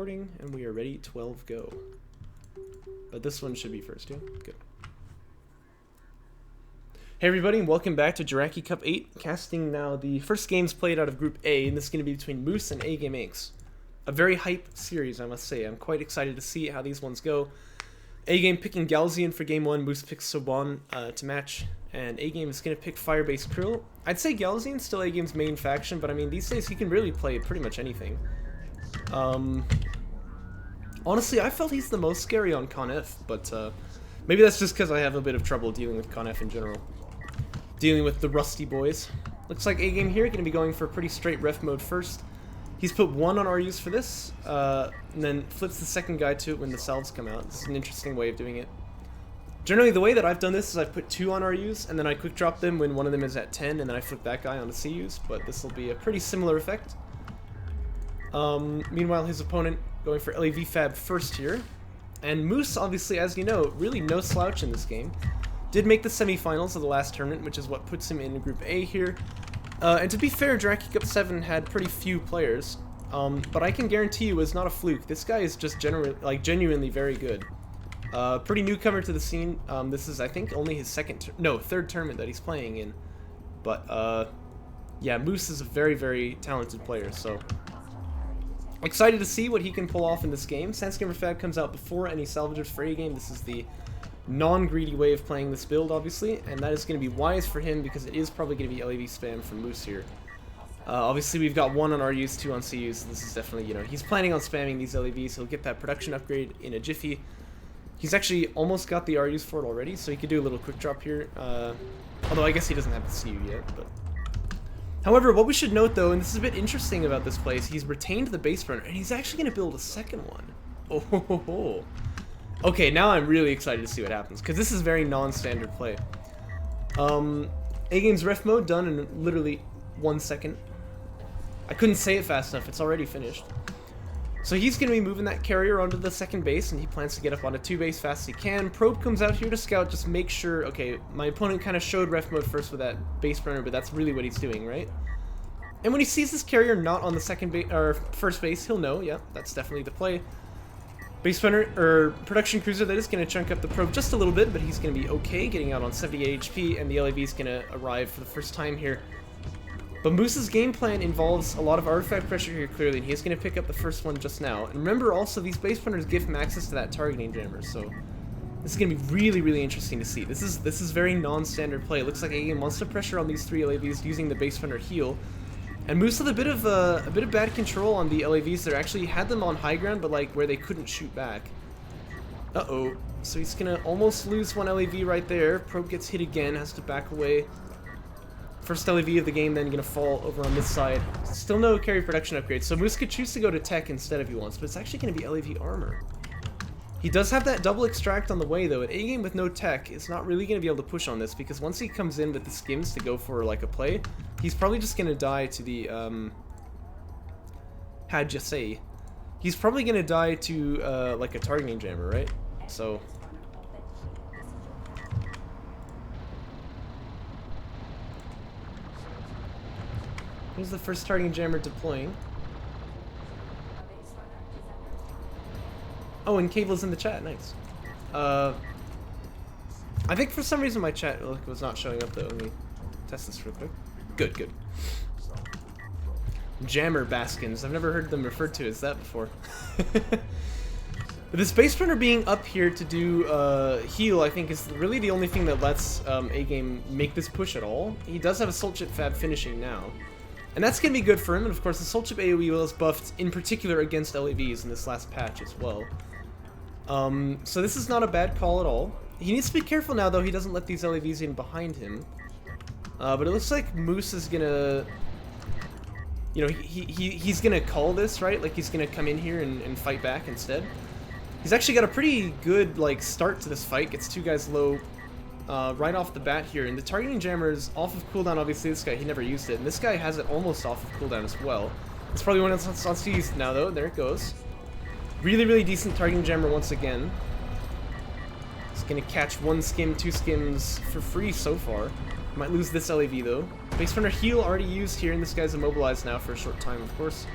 recording, and we are ready. 12 go. But this one should be first, yeah? Good. Hey everybody, and welcome back to Jaraci Cup 8, casting now the first games played out of Group A, and this is going to be between Moose and AGameAnx. A very hype series, I must say. I'm quite excited to see how these ones go. A-Game picking Galzian for game 1, Moose picks Soban to match, and A-Game is going to pick Firebase Krill. I'd say Galzian's still A-Game's main faction, but I mean, these days he can really play pretty much anything. Honestly, I felt he's the most scary on ConF, but maybe that's just because I have a bit of trouble dealing with ConF in general. Dealing with the rusty boys. Looks like A-Game here going to be going for pretty straight ref mode first. He's put 1 on RUs for this, and then flips the second guy to it when the salves come out. This is an interesting way of doing it. Generally, the way that I've done this is I've put 2 on RUs, and then I quick drop them when one of them is at 10, and then I flip that guy onto CUs, but this will be a pretty similar effect. Meanwhile, his opponent going for LAV Fab first here. And Moose, obviously, as you know, really no slouch in this game. Did make the semifinals of the last tournament, which is what puts him in Group A here. And to be fair, Jaraci Cup 7 had pretty few players, but I can guarantee you it's not a fluke. This guy is just genuinely very good. Pretty newcomer to the scene. This is, I think, only his third tournament that he's playing in. But yeah, Moose is a very, very talented player. So excited to see what he can pull off in this game. Sandscammer Fab comes out before any salvagers for A-Game. This is the non-greedy way of playing this build, obviously, and that is going to be wise for him because it is probably going to be LAV spam from Moose here. Obviously, we've got 1 on RUs, 2 on CUs, so this is definitely, you know, he's planning on spamming these LAVs. He'll get that production upgrade in a jiffy. He's actually almost got the RUs for it already, so he could do a little quick drop here. Although I guess he doesn't have the CU yet, but... However, what we should note, though, and this is a bit interesting about this place, he's retained the base runner, and he's actually going to build a second one. Oh ho ho ho. Okay, now I'm really excited to see what happens, because this is very non-standard play. A-Game's ref mode done in literally 1 second. I couldn't say it fast enough, it's already finished. So he's going to be moving that carrier onto the second base, and he plans to get up onto 2 base fast as he can. Probe comes out here to scout, just make sure, okay, my opponent kind of showed ref mode first with that base runner, but that's really what he's doing, right? And when he sees this carrier not on the second base, or first base, he'll know, yeah, that's definitely the play. Base runner, or production cruiser, that is going to chunk up the probe just a little bit, but he's going to be okay, getting out on 78 HP, and the LAV is going to arrive for the first time here. But Moose's game plan involves a lot of artifact pressure here, clearly, and he's going to pick up the first one just now. And remember also, these base runners give him access to that targeting jammer, so this is going to be really, really interesting to see. This is very non-standard play. It looks like A-Game wants to pressure on these 3 LAVs using the base runner heal. And Moose with a bit of bad control on the LAVs there. Actually had them on high ground, but like where they couldn't shoot back. Uh-oh. So he's gonna almost lose 1 LAV right there. Probe gets hit again, has to back away. First LAV of the game then gonna fall over on this side. Still no carry production upgrade, so Moose could choose to go to tech instead if he wants, but it's actually gonna be LAV armor. He does have that double extract on the way though. At A-Game with no tech, it's not really gonna be able to push on this because once he comes in with the skims to go for like a play, he's probably just gonna die to the how'd you say? He's probably gonna die to like a targeting jammer, right? So here's the first targeting jammer deploying. Oh, and Cable's in the chat, nice. I think for some reason my chat was not showing up though. Let me test this real quick. Good, good. Jammer Baskins. I've never heard them referred to as that before. But this base runner being up here to do heal, I think, is really the only thing that lets A-Game make this push at all. He does have a Soul Chip Fab finishing now. And that's going to be good for him, and of course the Soul Chip AoE was buffed in particular against LAVs in this last patch as well. So this is not a bad call at all. He needs to be careful now though, he doesn't let these LAVs in behind him. But it looks like Moose is gonna... You know, he's gonna call this, right? Like he's gonna come in here and fight back instead. He's actually got a pretty good like start to this fight, gets 2 guys low right off the bat here. And the targeting jammer is off of cooldown, obviously this guy, he never used it. And this guy has it almost off of cooldown as well. It's probably one that's on C's now though, there it goes. Really, really decent targeting jammer once again. He's gonna catch 1 skim, 2 skims for free so far. Might lose this LAV though. Base runner heal already used here, and this guy's immobilized now for a short time, of course.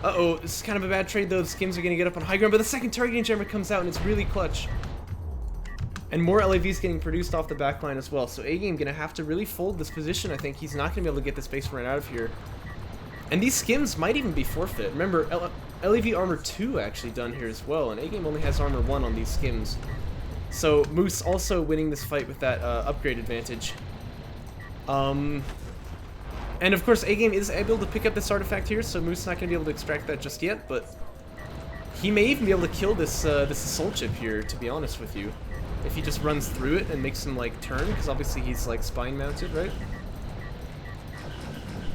Uh-oh, this is kind of a bad trade though. The skims are going to get up on high ground, but the second targeting jammer comes out and it's really clutch. And more LAVs getting produced off the backline as well. So A-Game going to have to really fold this position, I think. He's not going to be able to get this base run out of here. And these skims might even be forfeit. Remember, LAV armor 2 actually done here as well, and A-Game only has armor 1 on these skims. So Moose also winning this fight with that upgrade advantage. And of course, A-Game is able to pick up this artifact here, so Moose is not going to be able to extract that just yet, but he may even be able to kill this this assault chip here, to be honest with you. If he just runs through it and makes him, like, turn, because obviously he's, like, spine mounted, right?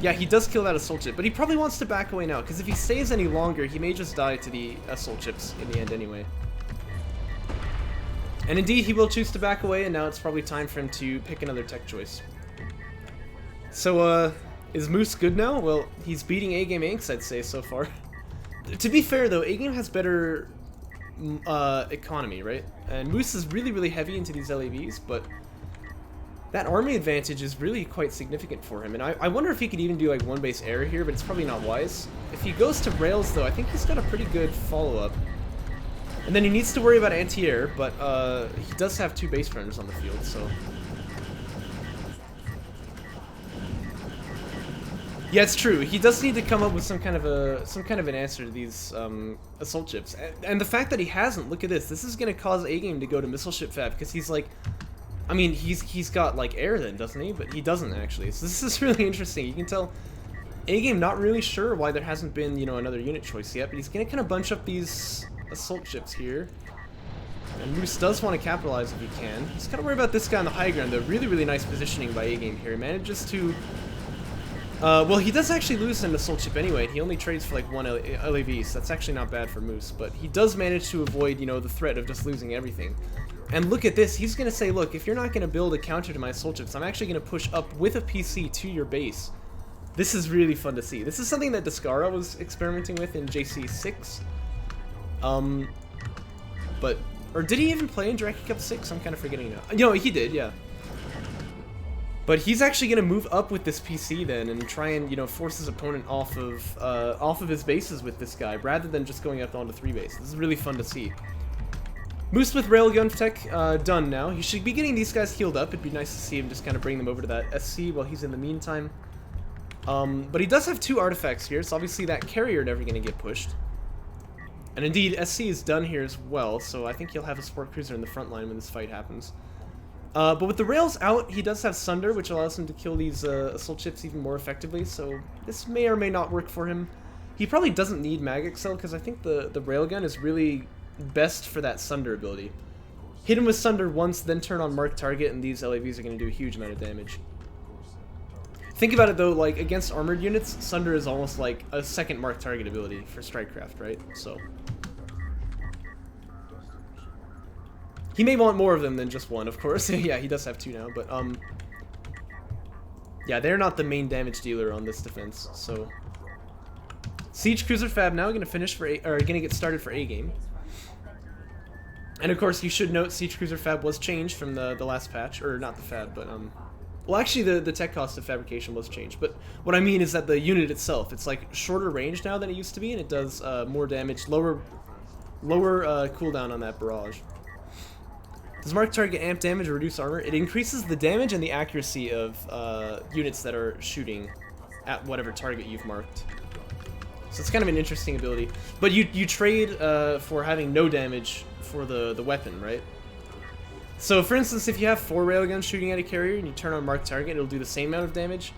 Yeah, he does kill that assault chip, but he probably wants to back away now, because if he stays any longer, he may just die to the assault chips in the end anyway. And indeed, he will choose to back away, and now it's probably time for him to pick another tech choice. So, is Moose good now? Well, he's beating AGameAnx, I'd say, so far. To be fair, though, A-Game has better economy, right? And Moose is really, really heavy into these LAVs, but that army advantage is really quite significant for him. And I wonder if he could even do, like, one base air here, but it's probably not wise. If he goes to rails, though, I think he's got a pretty good follow-up. And then he needs to worry about anti-air, but he does have 2 base runners on the field, so... Yeah, it's true. He does need to come up with some kind of an answer to these assault chips. And the fact that he hasn't, look at this. This is going to cause A-Game to go to missile ship fab, because he's like... I mean, he's got, like, air then, doesn't he? But he doesn't, actually. So this is really interesting. You can tell A-Game not really sure why there hasn't been, you know, another unit choice yet, but he's going to kind of bunch up these assault chips here. And Moose does want to capitalize if he can. He's got to worry about this guy on the high ground, though. Really, really nice positioning by A-Game here. He manages to... well, he does actually lose an assault chip anyway. He only trades for, like, 1 LAV, so that's actually not bad for Moose. But he does manage to avoid, you know, the threat of just losing everything. And look at this. He's going to say, look, if you're not going to build a counter to my assault chips, I'm actually going to push up with a PC to your base. This is really fun to see. This is something that Descara was experimenting with in JC6. But... Or did he even play in Jaraci Cup 6? I'm kind of forgetting now. No, he did, yeah. But he's actually going to move up with this PC then and try and, you know, force his opponent off of his bases with this guy, rather than just going up onto 3 base. This is really fun to see. Moose with Railgun tech done now. He should be getting these guys healed up. It'd be nice to see him just kind of bring them over to that SC while he's in the meantime. But he does have 2 artifacts here, so obviously that carrier never going to get pushed. And indeed, SC is done here as well, so I think he'll have a sport cruiser in the front line when this fight happens. But with the rails out, he does have Sunder, which allows him to kill these assault chips even more effectively, so this may or may not work for him. He probably doesn't need Mag Excel, because I think the railgun is really best for that Sunder ability. Hit him with Sunder once, then turn on Mark Target, and these LAVs are going to do a huge amount of damage. Think about it though, like, against armored units, Sunder is almost like a second Mark Target ability for Strikecraft, right? So... He may want more of them than just 1, of course. Yeah, he does have 2 now, but, yeah, they're not the main damage dealer on this defense, so... Siege Cruiser Fab now gonna finish for gonna get started for A-Game. And of course, you should note Siege Cruiser Fab was changed from the last patch, or not the Fab, but, well, actually, the tech cost of fabrication was changed, but what I mean is that the unit itself, it's, like, shorter range now than it used to be, and it does, more damage, lower cooldown on that barrage. Does Mark Target amp damage or reduce armor? It increases the damage and the accuracy of units that are shooting at whatever target you've marked. So it's kind of an interesting ability. But you trade for having no damage for the weapon, right? So for instance, if you have 4 railguns shooting at a carrier and you turn on Mark Target, it'll do the same amount of damage.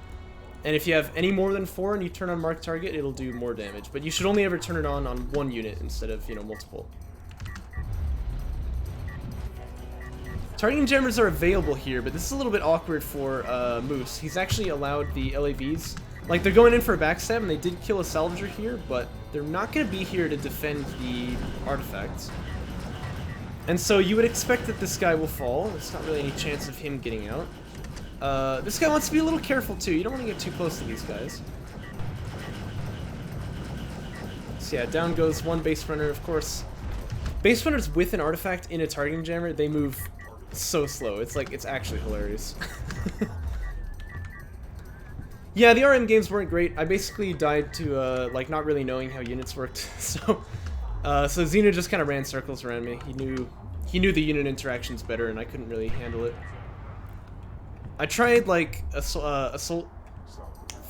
And if you have any more than 4 and you turn on Mark Target, it'll do more damage. But you should only ever turn it on 1 unit instead of, you know, multiple. Targeting jammers are available here, but this is a little bit awkward for Moose. He's actually allowed the LAVs, like, they're going in for a backstab, and they did kill a salvager here, but they're not going to be here to defend the artifacts. And so you would expect that this guy will fall. There's not really any chance of him getting out. This guy wants to be a little careful too. You don't want to get too close to these guys. So yeah, down goes 1 base runner, of course. Base runners with an artifact in a targeting jammer, they move so slow. It's like, it's actually hilarious. Yeah, the RM games weren't great. I basically died to, like, not really knowing how units worked, so Xena just kind of ran circles around me. He knew the unit interactions better, and I couldn't really handle it. I tried, like, assault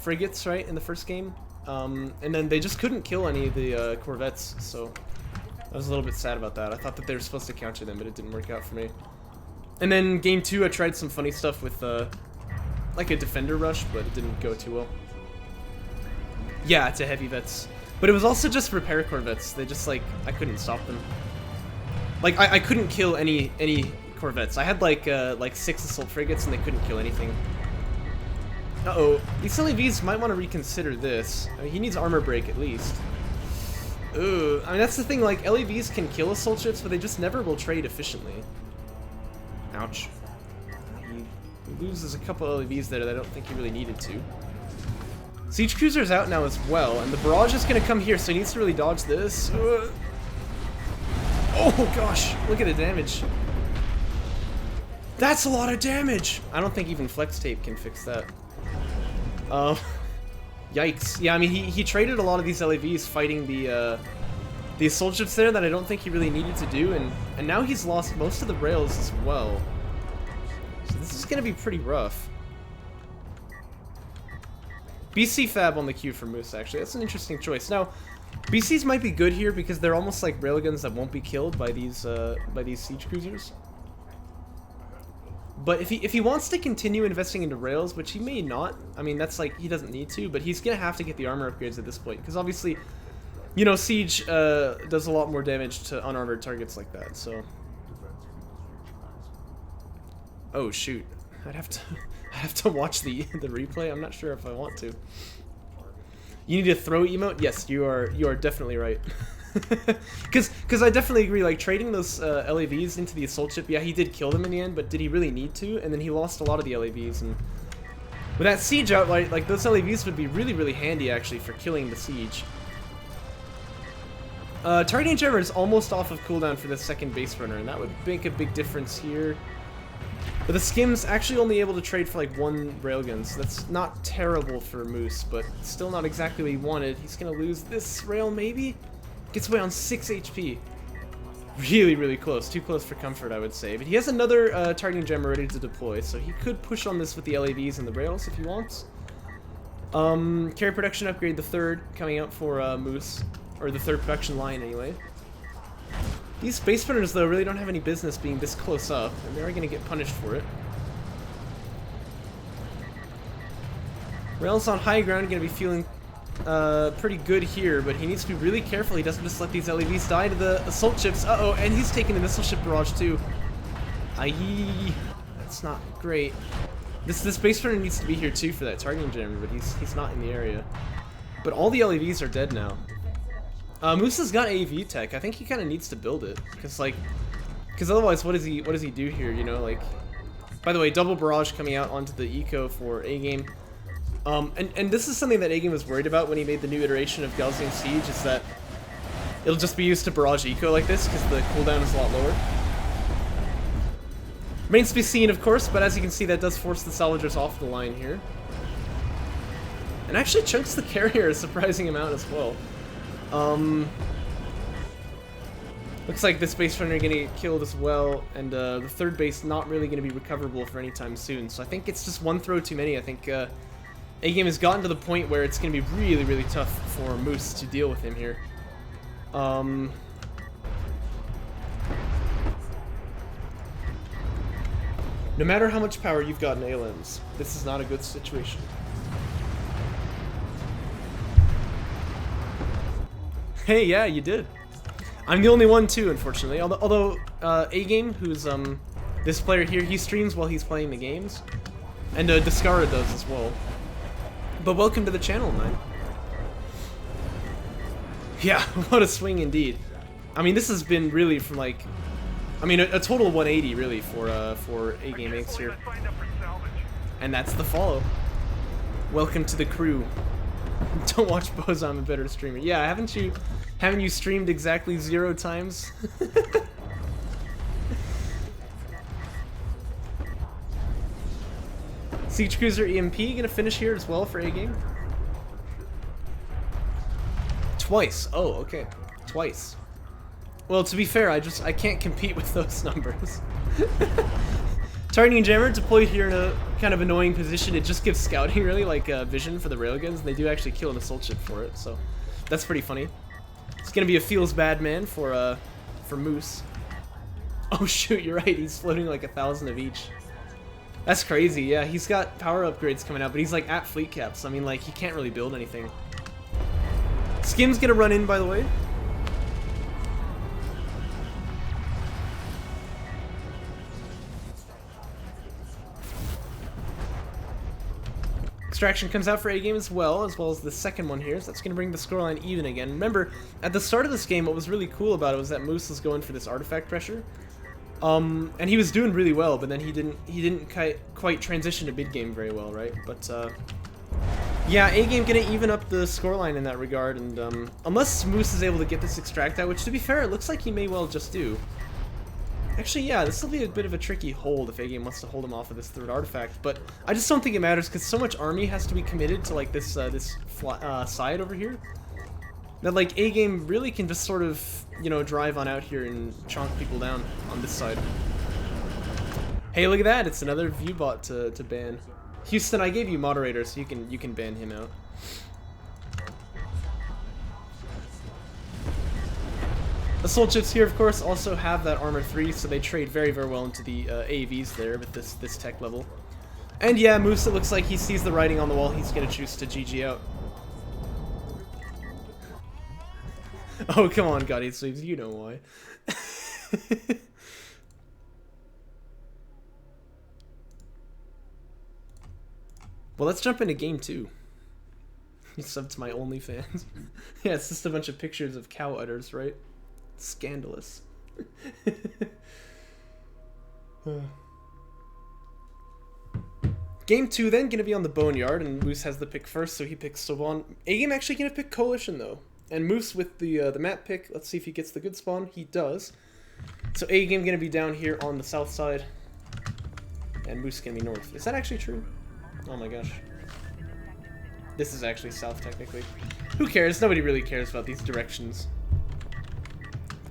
frigates, right, in the first game, and then they just couldn't kill any of the corvettes, so I was a little bit sad about that. I thought that they were supposed to counter them, but it didn't work out for me. And then game 2, I tried some funny stuff with, like a defender rush, but it didn't go too well. Yeah, to heavy vets. But it was also just repair corvettes. They just, like, I couldn't stop them. Like, I couldn't kill any corvettes. I had, like 6 assault frigates, and they couldn't kill anything. Uh-oh. These LAVs might want to reconsider this. I mean, he needs armor break, at least. Ooh. I mean, that's the thing, like, LAVs can kill assault ships, but they just never will trade efficiently. Ouch. He loses a couple LAVs there that I don't think he really needed to. Siege Cruiser's out now as well, and the barrage is going to come here, so he needs to really dodge this. Oh gosh, look at the damage. That's a lot of damage! I don't think even flex tape can fix that. Yikes. Yeah, I mean, he traded a lot of these LAVs fighting the assault ships there that I don't think he really needed to do, and now he's lost most of the rails as well. So this is going to be pretty rough. BC Fab on the queue for Moose, actually. That's an interesting choice. Now, BCs might be good here because they're almost like railguns that won't be killed by these siege cruisers. But if he wants to continue investing into rails, which he may not, I mean, that's like, he doesn't need to, but he's going to have to get the armor upgrades at this point, because obviously, you know, Siege does a lot more damage to unarmored targets like that, so. Oh, shoot. I'd have to watch the replay. I'm not sure if I want to. You need a throw emote? Yes, you are definitely right. Because I definitely agree, like, trading those LAVs into the assault ship, yeah, he did kill them in the end, but did he really need to? And then he lost a lot of the LAVs, and with that siege outright, like, those LAVs would be really, really handy, actually, for killing the siege. Targeting Jammer is almost off of cooldown for the second base runner, and that would make a big difference here. But the Skim's actually only able to trade for like 1 railgun, so that's not terrible for Moose, but still not exactly what he wanted. He's gonna lose this rail, maybe? Gets away on 6 HP. Really, really close. Too close for comfort, I would say. But he has another targeting gem ready to deploy, so he could push on this with the LAVs and the rails if he wants. Carry production upgrade, the 3rd, coming out for Moose. Or the 3rd production line, anyway. These base runners, though, really don't have any business being this close up, and they are going to get punished for it. Rails on high ground, going to be feeling pretty good here, but he needs to be really careful. He doesn't just let these LAVs die to the assault ships. Uh-oh, and he's taking the missile ship barrage, too. Aye, that's not great. This base runner needs to be here, too, for that targeting jammer, but he's not in the area. But all the LAVs are dead now. Moose has got AV tech. I think he kind of needs to build it, because otherwise, what does he do here? You know, like. By the way, double barrage coming out onto the eco for A-Game. And this is something that A-Game was worried about when he made the new iteration of Gaussian Siege, is that it'll just be used to barrage eco like this because the cooldown is a lot lower. Remains to be seen, of course, but as you can see, that does force the salvagers off the line here. And actually chunks the carrier a surprising amount as well. Looks like this base runner gonna get killed as well, and the 3rd base not really gonna be recoverable for any time soon. So I think it's just 1 throw too many. I think A-Game has gotten to the point where it's gonna be really, really tough for Moose to deal with him here. No matter how much power you've got in ALMs, this is not a good situation. Hey, yeah, you did. I'm the only one too, unfortunately. Although A-Game, who's this player here, he streams while he's playing the games, and Descara does as well. But welcome to the channel, man. Yeah, what a swing indeed. I mean, this has been really from like, I mean, a total 180 really for AGameAnx here, and that's the follow. Welcome to the crew. Don't watch Boz, I'm a better streamer. Yeah, haven't you streamed exactly 0 times? Siege Cruiser EMP gonna finish here as well for A-Game. Twice. Oh, okay. Twice. Well, to be fair, I can't compete with those numbers. Targeting Jammer deployed here in a kind of annoying position. It just gives scouting, really, like vision for the railguns, and they do actually kill an assault ship for it, so that's pretty funny. It's gonna be a feels bad man for Moose. Oh shoot, you're right, he's floating like 1,000 of each. That's crazy, yeah, he's got power upgrades coming out, but he's like at fleet cap, so I mean, like, he can't really build anything. Skim's gonna run in, by the way. Extraction comes out for A-Game as well as the second one here, so that's going to bring the scoreline even again. Remember, at the start of this game, what was really cool about it was that Moose was going for this artifact pressure, and he was doing really well, but then he didn't quite transition to mid-game very well, right? But yeah, A-Game going to even up the scoreline in that regard, and unless Moose is able to get this extract out, which to be fair, it looks like he may well just do. Actually, yeah, this will be a bit of a tricky hold if A-Game wants to hold him off of this third artifact, but I just don't think it matters because so much army has to be committed to like this side over here that like A-Game really can just sort of, you know, drive on out here and chonk people down on this side. Hey, look at that! It's another viewbot to ban. Houston, I gave you moderator, so you can ban him out. Assault ships here, of course, also have that armor 3, so they trade very, very well into the AAVs there with this tech level. And yeah, Moose, it looks like he sees the writing on the wall. He's going to choose to GG out. Oh, come on, Guardian Sleeves, you know why. Well, let's jump into game 2. You subbed to my OnlyFans. Yeah, it's just a bunch of pictures of cow udders, right? Scandalous. Game 2 then gonna be on the Boneyard, and Moose has the pick first, so he picks Soban. A-Game actually gonna pick Coalition though, and Moose with the map pick. Let's see if he gets the good spawn. He does. So A-Game gonna be down here on the south side, and Moose gonna be north. Is that actually true? Oh my gosh. This is actually south technically. Who cares? Nobody really cares about these directions.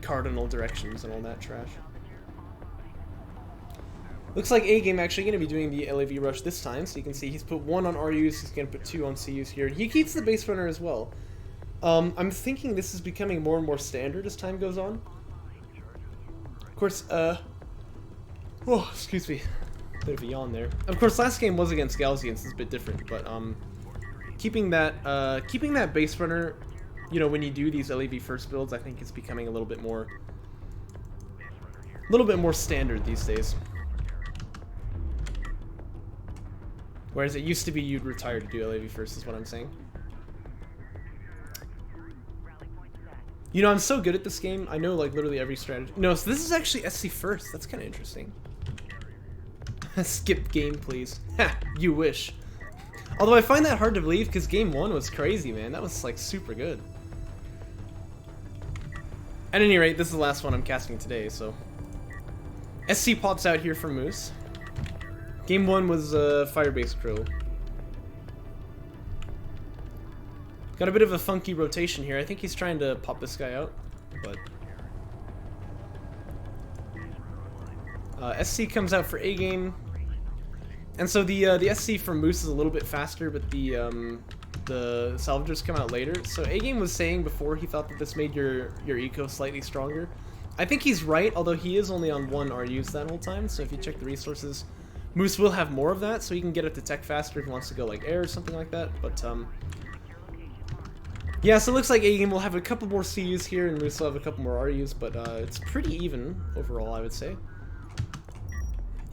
Cardinal directions and all that trash. Looks like A-Game actually going to be doing the LAV rush this time, so you can see he's put 1 on RUs, he's going to put 2 on CUs here. He keeps the base runner as well. I'm thinking this is becoming more and more standard as time goes on. Of course, oh, excuse me, bit of a yawn there. Of course, last game was against Galzians, it's a bit different, but keeping that base runner, you know, when you do these LAV first builds, I think it's becoming a little bit more standard these days. Whereas it used to be you'd retire to do LAV first, is what I'm saying. You know, I'm so good at this game, I know like literally every strategy. No, so this is actually SC first, that's kind of interesting. Skip game, please. Ha, you wish. Although I find that hard to believe because game 1 was crazy, man. That was like super good. At any rate, this is the last one I'm casting today, so. SC pops out here for Moose. Game 1 was Firebase Crow. Got a bit of a funky rotation here. I think he's trying to pop this guy out, but. SC comes out for A-Game. And so the SC for Moose is a little bit faster, but the salvagers come out later. So A-Game was saying before he thought that this made your eco slightly stronger. I think he's right, although he is only on 1 RUs that whole time. So if you check the resources, Moose will have more of that, so he can get up to tech faster if he wants to go like air or something like that. But yeah, so it looks like A-Game will have a couple more CUs here, and Moose will have a couple more RUs. But it's pretty even overall, I would say.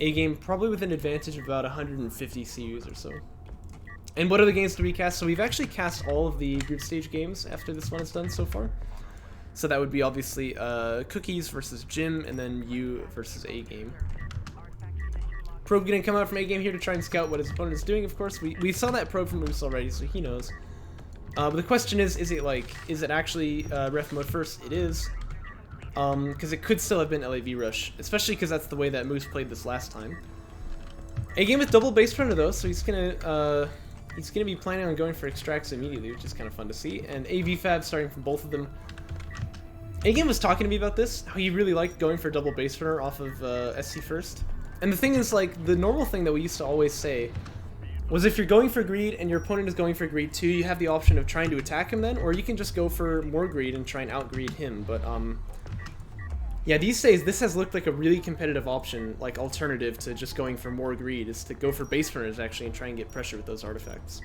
A-Game probably with an advantage of about 150 CUs or so. And what other games do we cast? So we've actually cast all of the group stage games after this one is done so far. So that would be obviously Cookies versus Jim, and then you versus A-Game. Probe gonna come out from A-Game here to try and scout what his opponent is doing, of course. We saw that probe from Moose already, so he knows. But the question is it actually ref mode first? It is. Because it could still have been LAV Rush, especially because that's the way that Moose played this last time. A-game with double base runner though, so he's gonna be planning on going for extracts immediately, which is kind of fun to see. And AV Fab starting from both of them. A-game was talking to me about this, how he really liked going for double base runner off of SC first. And the thing is, like, the normal thing that we used to always say was if you're going for greed and your opponent is going for greed too, you have the option of trying to attack him then, or you can just go for more greed and try and out-greed him. But, yeah, these days, this has looked like a really competitive option, like, alternative to just going for more greed, is to go for base runners, actually, and try and get pressure with those artifacts.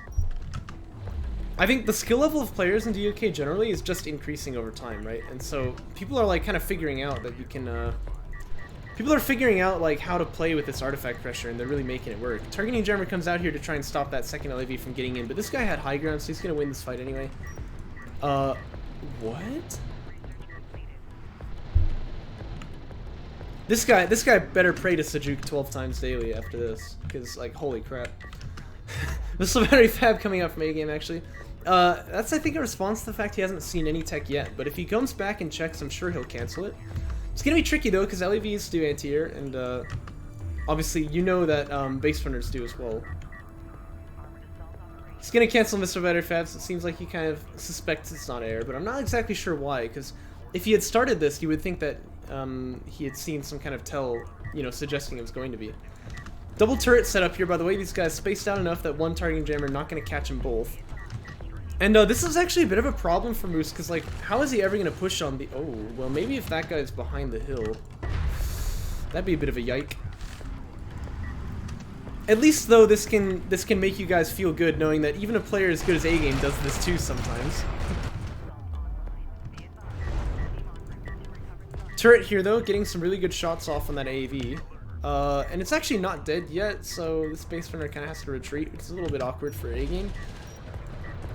I think the skill level of players in DOK generally is just increasing over time, right? And so, people are, like, kind of figuring out that you can, people are figuring out, like, how to play with this artifact pressure, and they're really making it work. Targeting Jammer comes out here to try and stop that second LAV from getting in, but this guy had high ground, so he's gonna win this fight anyway. What? This guy better pray to Sejuk 12 times daily after this, because, like, holy crap. Missile Battery Fab coming out from A-game, actually. That's, I think, a response to the fact he hasn't seen any tech yet, but if he comes back and checks, I'm sure he'll cancel it. It's gonna be tricky, though, because LAVs do anti-air, and, obviously, you know that, base runners do as well. He's gonna cancel Missile Battery Fab, so it seems like he kind of suspects it's not air, but I'm not exactly sure why, because if he had started this, you would think that he had seen some kind of tell, you know, suggesting it was going to be. Double turret setup here, by the way. These guys spaced out enough that one targeting jammer not going to catch them both. And this is actually a bit of a problem for Moose, because, like, how is he ever going to push on the... Oh, well, maybe if that guy's behind the hill. That'd be a bit of a yike. At least, though, this can make you guys feel good, knowing that even a player as good as A-game does this too sometimes. Turret here, though, getting some really good shots off on that AAV. And it's actually not dead yet, so this base runner kind of has to retreat, which is a little bit awkward for A-game.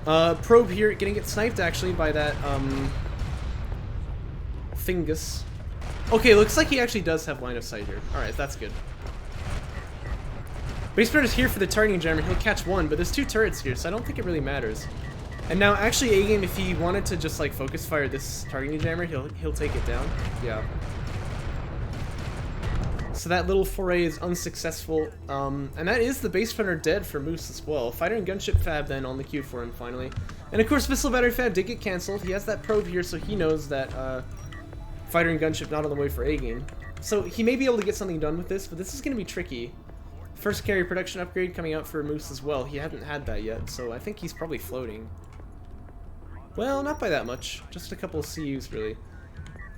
Probe here, getting it sniped, actually, by that, Thingus. Okay, looks like he actually does have line of sight here. Alright, that's good. Base runner's here for the targeting jammer. He'll catch one, but there's two turrets here, so I don't think it really matters. And now, actually, A-game, if he wanted to just, like, focus fire this targeting jammer, he'll take it down. Yeah. So that little foray is unsuccessful. And that is the base runner dead for Moose as well. Fighter and gunship Fab then on the queue for him, finally. And, of course, Missile Battery Fab did get cancelled. He has that probe here, so he knows that, Fighter and gunship not on the way for A-game. So he may be able to get something done with this, but this is going to be tricky. First carry production upgrade coming out for Moose as well. He hadn't had that yet, so I think he's probably floating. Well, not by that much. Just a couple of CUs, really.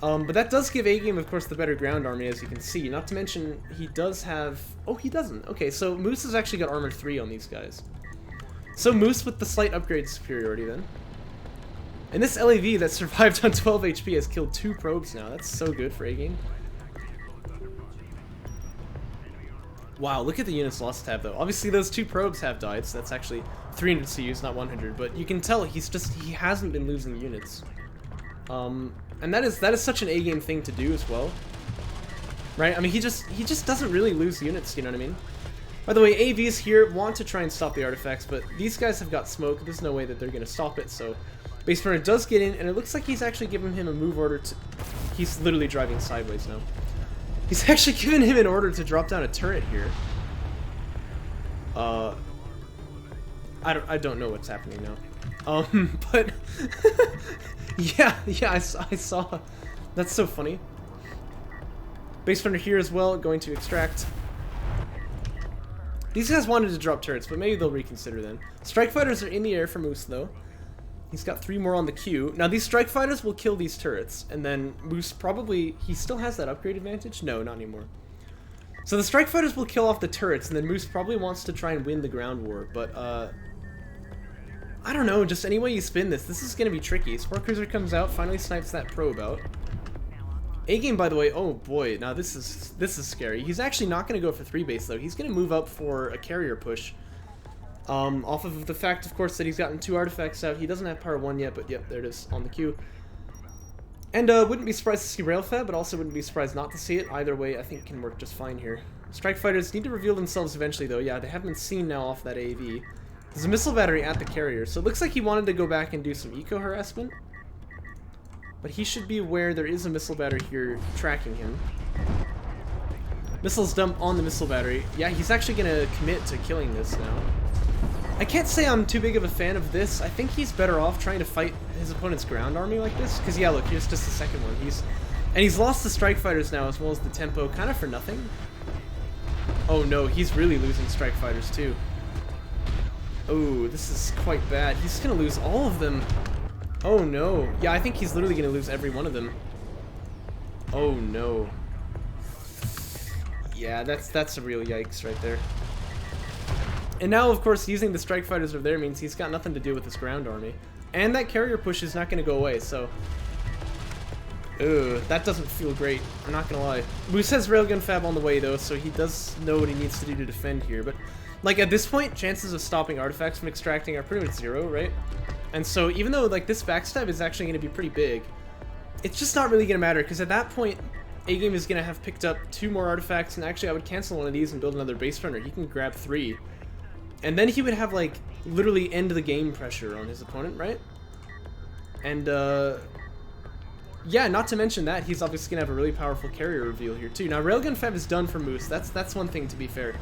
But that does give A-game, of course, the better ground army, as you can see. Not to mention, he does have... Oh, he doesn't. Okay, so Moose has actually got armor 3 on these guys. So Moose with the slight upgrade superiority, then. And this LAV that survived on 12 HP has killed 2 probes now. That's so good for A-game. Wow, look at the units lost tab, though. Obviously, those 2 probes have died, so that's actually 300 CUs, not 100. But you can tell he hasn't been losing units. And that is such an A-game thing to do as well, right? I mean, he just doesn't really lose units. You know what I mean? By the way, AVs here want to try and stop the artifacts, but these guys have got smoke. There's no way that they're gonna stop it. So, base runner does get in, and it looks like he's actually given him a move order to. He's literally driving sideways now. He's actually given him an order to drop down a turret here. I don't know what's happening now. But yeah, I saw. That's so funny. Base runner here as well, going to extract. These guys wanted to drop turrets, but maybe they'll reconsider then. Strike fighters are in the air for Moose, though. He's got 3 more on the queue. Now, these strike fighters will kill these turrets, and then Moose probably... He still has that upgrade advantage? No, not anymore. So the strike fighters will kill off the turrets, and then Moose probably wants to try and win the ground war, but, I don't know, just any way you spin this is going to be tricky. Sport Cruiser comes out, finally snipes that probe out. A-game, by the way, oh boy, now this is scary. He's actually not going to go for 3 base, though. He's going to move up for a carrier push. Off of the fact, of course, that he's gotten 2 artifacts out. He doesn't have power 1 yet, but yep, there it is on the queue. And wouldn't be surprised to see Railfab, but also wouldn't be surprised not to see it. Either way, I think can work just fine here. Strike fighters need to reveal themselves eventually, though. Yeah, they haven't been seen now off that AV. There's a missile battery at the carrier, so it looks like he wanted to go back and do some eco harassment. But he should be aware there is a missile battery here tracking him. Missiles dump on the missile battery. Yeah, he's actually gonna commit to killing this now. I can't say I'm too big of a fan of this. I think he's better off trying to fight his opponent's ground army like this. Because, yeah, look, here's just the second one. He's lost the strike fighters now as well as the tempo, kind of for nothing. Oh no, he's really losing strike fighters too. Oh, this is quite bad. He's gonna lose all of them. Oh no. Yeah, I think he's literally gonna lose every one of them. Oh no. Yeah, that's a real yikes right there. And now, of course, using the strike fighters over there means he's got nothing to do with his ground army. And that carrier push is not gonna go away, so... Ugh, that doesn't feel great. I'm not gonna lie. Moose has railgun fab on the way though, so he does know what he needs to do to defend here. But, like, at this point, chances of stopping artifacts from extracting are pretty much 0, right? And so, even though, like, this backstab is actually gonna be pretty big, it's just not really gonna matter, because at that point, A-Game is gonna have picked up 2 more artifacts, and actually I would cancel one of these and build another base runner. He can grab 3. And then he would have, like, literally end the game pressure on his opponent, right? And, yeah, not to mention that, he's obviously going to have a really powerful carrier reveal here, too. Now, Railgun Fab is done for Moose. That's one thing, to be fair.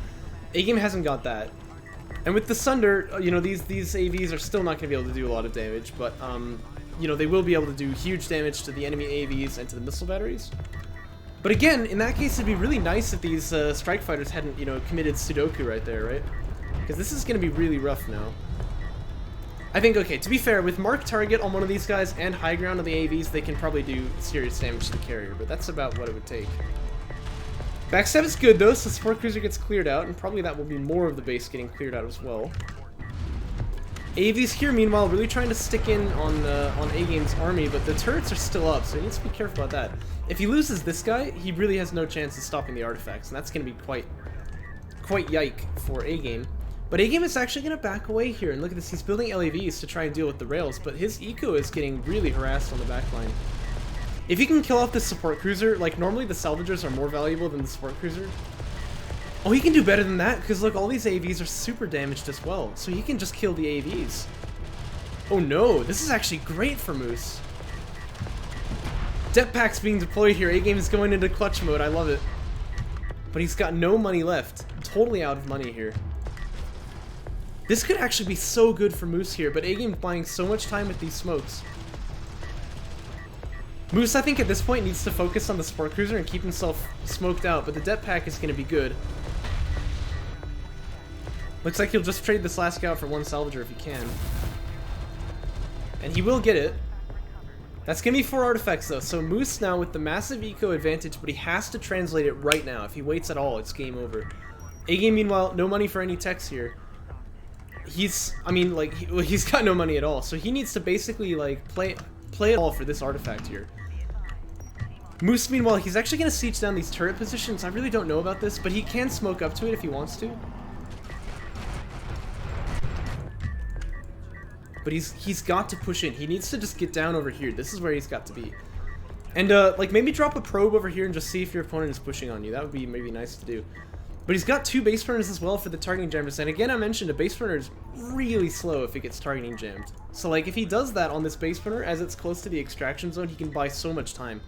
A-Game hasn't got that. And with the Sunder, you know, these AVs are still not going to be able to do a lot of damage, but, you know, they will be able to do huge damage to the enemy AVs and to the missile batteries. But again, in that case, it'd be really nice if these strike fighters hadn't, you know, committed Sudoku right there, right? Because this is going to be really rough now. I think, okay, to be fair, with marked target on one of these guys and high ground on the AVs, they can probably do serious damage to the carrier, but that's about what it would take. Backstab is good, though, so support cruiser gets cleared out, and probably that will be more of the base getting cleared out as well. AVs here, meanwhile, really trying to stick in on A-Game's army, but the turrets are still up, so he needs to be careful about that. If he loses this guy, he really has no chance of stopping the artifacts, and that's going to be quite yike for A-Game. But A-Game is actually going to back away here, and look at this, he's building LAVs to try and deal with the rails, but his eco is getting really harassed on the backline. If he can kill off this support cruiser, like normally the salvagers are more valuable than the support cruiser. Oh, he can do better than that, because look, all these AVs are super damaged as well, so he can just kill the AVs. Oh no, this is actually great for Moose. Depth packs being deployed here, A-Game is going into clutch mode, I love it. But he's got no money left, totally out of money here. This could actually be so good for Moose here, but A-Game's buying so much time with these smokes. Moose, I think, at this point needs to focus on the support cruiser and keep himself smoked out, but the depth pack is going to be good. Looks like he'll just trade this last scout for 1 salvager if he can. And he will get it. That's going to be 4 artifacts, though, so Moose now with the massive eco advantage, but he has to translate it right now. If he waits at all, it's game over. A-Game, meanwhile, no money for any techs here. I mean, like, he's got no money at all, so he needs to basically, like, play it all for this artifact here. Moose, meanwhile, he's actually going to siege down these turret positions. I really don't know about this, but he can smoke up to it if he wants to. But he's got to push in. He needs to just get down over here. This is where he's got to be. And, like, maybe drop a probe over here and just see if your opponent is pushing on you. That would be maybe nice to do. But he's got 2 base runners as well for the targeting jammers, and again I mentioned a base runner is really slow if it gets targeting jammed. So like if he does that on this base runner as it's close to the extraction zone, he can buy so much time.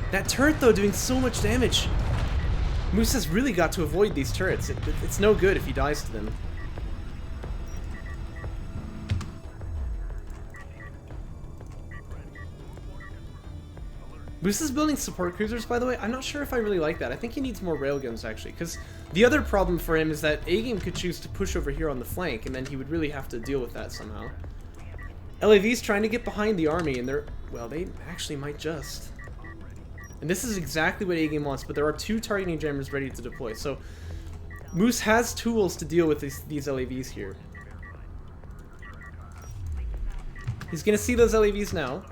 That turret though doing so much damage. Moose has really got to avoid these turrets. It's no good if he dies to them. Moose is building support cruisers, by the way. I'm not sure if I really like that. I think he needs more railguns, actually, because the other problem for him is that A-Game could choose to push over here on the flank, and then he would really have to deal with that somehow. LAV's trying to get behind the army, and well, they actually might just. And this is exactly what A-Game wants, but there are 2 targeting jammers ready to deploy, so Moose has tools to deal with these LAVs here. He's going to see those LAVs now.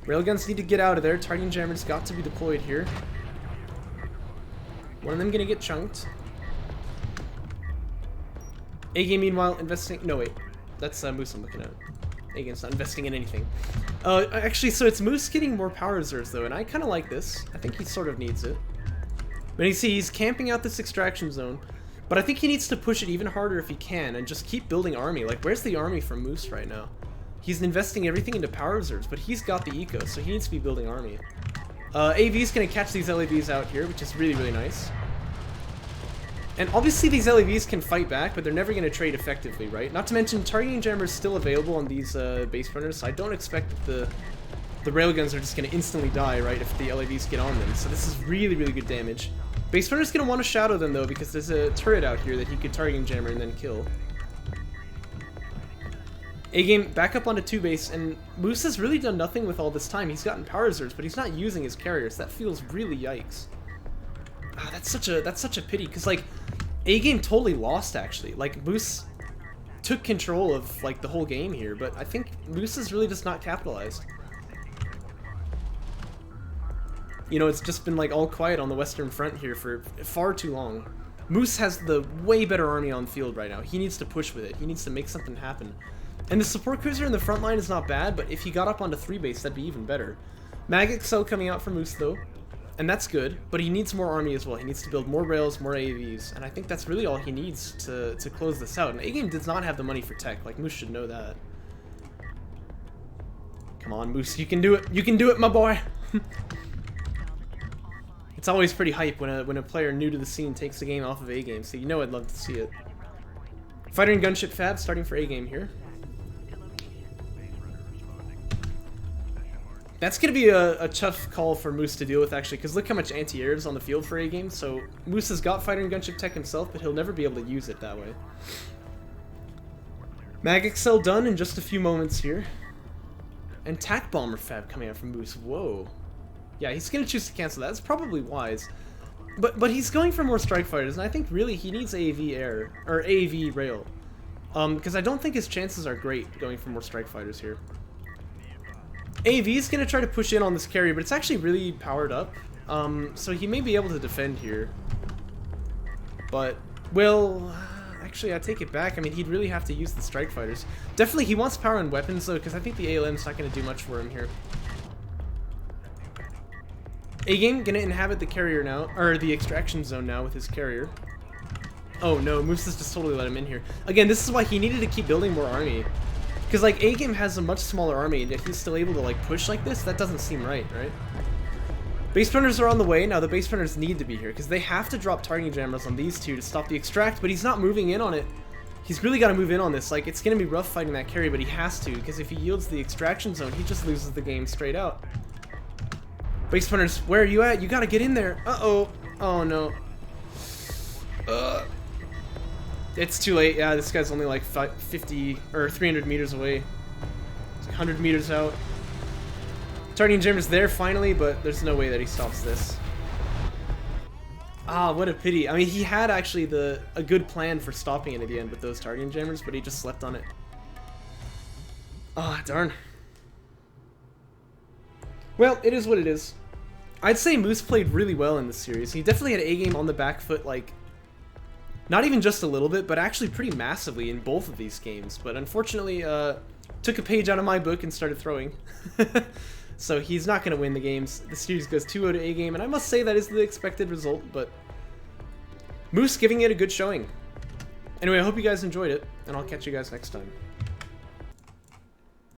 Railguns need to get out of there. Targeting jammers got to be deployed here. One of them gonna get chunked. A-Game, meanwhile, investing... No, wait. That's Moose I'm looking at. A-Game's not investing in anything. Actually, so it's Moose getting more power reserves, though, and I kind of like this. I think he sort of needs it. But you see, he's camping out this extraction zone. But I think he needs to push it even harder if he can, and just keep building army. Like, where's the army from Moose right now? He's investing everything into power reserves, but he's got the eco, so he needs to be building army. AV's gonna catch these LAVs out here, which is really, really nice. And obviously these LAVs can fight back, but they're never gonna trade effectively, right? Not to mention, targeting jammer is still available on these base runners, so I don't expect that the railguns are just gonna instantly die, right, if the LAVs get on them. So this is really, really good damage. Base runner's gonna want to shadow them though, because there's a turret out here that he could targeting jammer and then kill. A-game back up onto 2 base, and Moose has really done nothing with all this time. He's gotten power reserves, but he's not using his carriers. That feels really yikes. Ah, that's such a pity, because like A-game totally lost actually. Like Moose took control of like the whole game here, but I think Moose is really just not capitalized. You know, it's just been like all quiet on the Western Front here for far too long. Moose has the way better army on field right now. He needs to push with it. He needs to make something happen. And the support cruiser in the front line is not bad, but if he got up onto 3 base, that'd be even better. AGameAnx coming out for Moose though, and that's good, but he needs more army as well. He needs to build more rails, more AAVs, and I think that's really all he needs to close this out. And A-game does not have the money for tech, like Moose should know that. Come on, Moose, you can do it. You can do it, my boy. It's always pretty hype when a player new to the scene takes the game off of A-game, so you know I'd love to see it. Fighter and gunship fab starting for A-game here. That's going to be a tough call for Moose to deal with, actually, because look how much anti-air is on the field for A-game. So Moose has got fighter and gunship tech himself, but he'll never be able to use it that way. AGameAnx done in just a few moments here. And tac bomber fab coming out from Moose. Whoa. Yeah, he's going to choose to cancel that. That's probably wise. But he's going for more strike fighters, and I think really he needs AAV air, or AAV rail. Because I don't think his chances are great going for more strike fighters here. AV is going to try to push in on this carrier, but it's actually really powered up. So he may be able to defend here. But, well, actually I take it back. I mean, he'd really have to use the strike fighters. Definitely he wants power and weapons though, because I think the ALM's not going to do much for him here. A-game going to inhabit the carrier now, or the extraction zone now with his carrier. Oh no, Moose has just totally let him in here. Again, this is why he needed to keep building more army. Because, like, A-game has a much smaller army, and if he's still able to, like, push like this, that doesn't seem right? Base runners are on the way. Now, the base runners need to be here, because they have to drop targeting jammers on these two to stop the extract, but he's not moving in on it. He's really got to move in on this. Like, it's going to be rough fighting that carry, but he has to, because if he yields the extraction zone, he just loses the game straight out. Base runners, where are you at? You got to get in there. Uh-oh. Oh, no. It's too late. Yeah, this guy's only like 50 or 300 meters away. It's like 100 meters out. Targeting jammer's there finally, but there's no way that he stops this. Ah, what a pity. I mean, he had actually a good plan for stopping it at the end with those targeting jammers, but he just slept on it. Ah, darn. Well, it is what it is. I'd say Moose played really well in this series. He definitely had A-game on the back foot, like, not even just a little bit, but actually pretty massively in both of these games. But unfortunately, took a page out of my book and started throwing. So he's not going to win the games. The series goes 2-0 to A-game, and I must say that is the expected result, but Moose giving it a good showing. Anyway, I hope you guys enjoyed it, and I'll catch you guys next time.